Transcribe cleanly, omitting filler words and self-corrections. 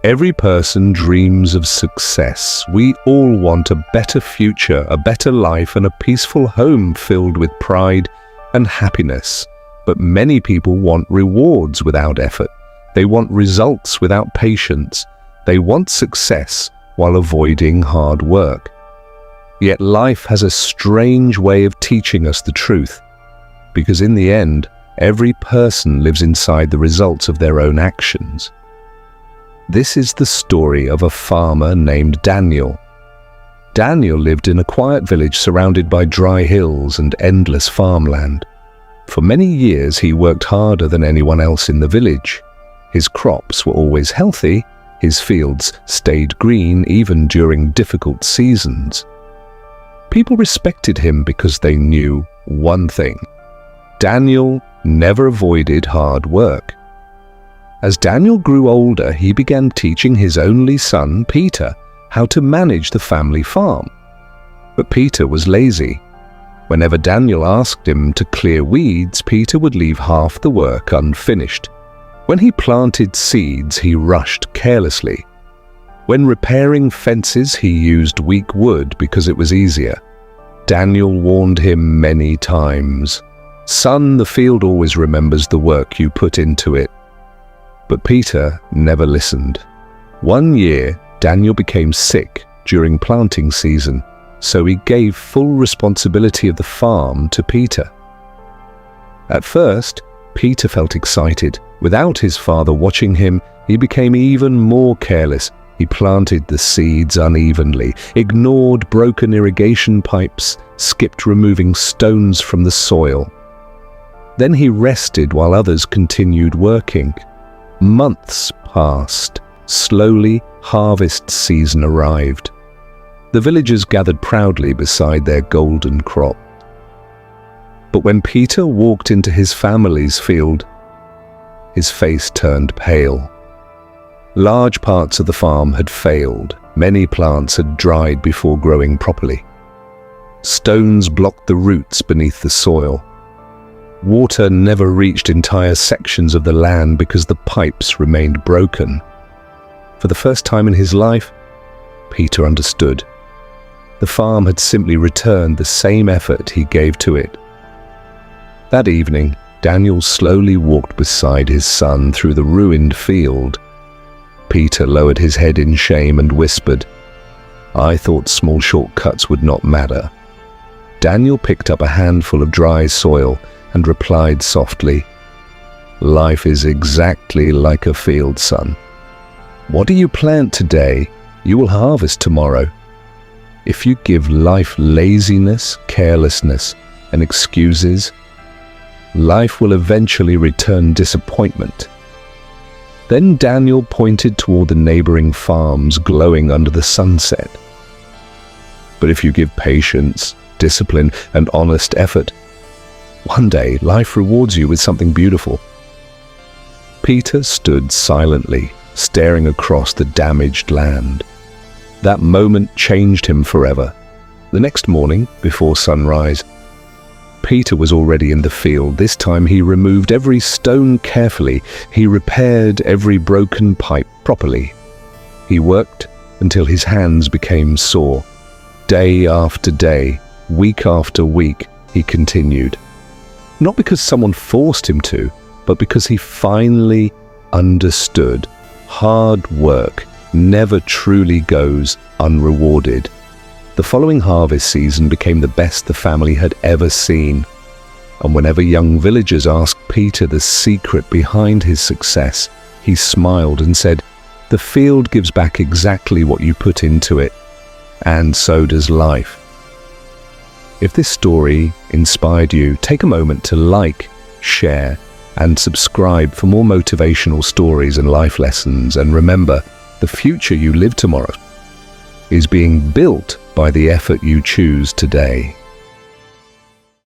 Every person dreams of success. We all want a better future, a better life, and a peaceful home filled with pride and happiness. But many people want rewards without effort. They want results without patience. They want success while avoiding hard work. Yet life has a strange way of teaching us the truth, because in the end, every person lives inside the results of their own actions. This is the story of a farmer named Daniel. Daniel lived in a quiet village surrounded by dry hills and endless farmland. For many years he worked harder than anyone else in the village. His crops were always healthy, his fields stayed green even during difficult seasons. People respected him because they knew one thing: Daniel never avoided hard work. As Daniel grew older, he began teaching his only son, Peter, how to manage the family farm. But Peter was lazy. Whenever Daniel asked him to clear weeds, Peter would leave half the work unfinished. When he planted seeds, he rushed carelessly. When repairing fences, he used weak wood because it was easier. Daniel warned him many times, "Son, the field always remembers the work you put into it." But Peter never listened. One year, Daniel became sick during planting season, so he gave full responsibility of the farm to Peter. At first, Peter felt excited. Without his father watching him, he became even more careless. He planted the seeds unevenly, ignored broken irrigation pipes, skipped removing stones from the soil. Then he rested while others continued working. Months passed. Slowly, harvest season arrived. The villagers gathered proudly beside their golden crop. But when Peter walked into his family's field, his face turned pale. Large parts of the farm had failed. Many plants had dried before growing properly. Stones blocked the roots beneath the soil. Water never reached entire sections of the land because the pipes remained broken. For the first time in his life, Peter understood. The farm had simply returned the same effort he gave to it. That evening, Daniel slowly walked beside his son through the ruined field. Peter lowered his head in shame and whispered, "I thought small shortcuts would not matter." Daniel picked up a handful of dry soil and replied softly, "Life is exactly like a field, son. What do you plant today, you will harvest tomorrow. If you give life laziness, carelessness, and excuses, life will eventually return disappointment." Then Daniel pointed toward the neighboring farms glowing under the sunset. "But if you give patience, discipline, and honest effort, one day life rewards you with something beautiful." Peter stood silently, staring across the damaged land. That moment changed him forever. The next morning, before sunrise, Peter was already in the field. This time he removed every stone carefully. He repaired every broken pipe properly. He worked until his hands became sore. Day after day, week after week, he continued. Not because someone forced him to, but because he finally understood. Hard work never truly goes unrewarded. The following harvest season became the best the family had ever seen. And whenever young villagers asked Peter the secret behind his success, he smiled and said, "The field gives back exactly what you put into it, and so does life." If this story inspired you, take a moment to like, share, and subscribe for more motivational stories and life lessons. And remember, the future you live tomorrow is being built by the effort you choose today.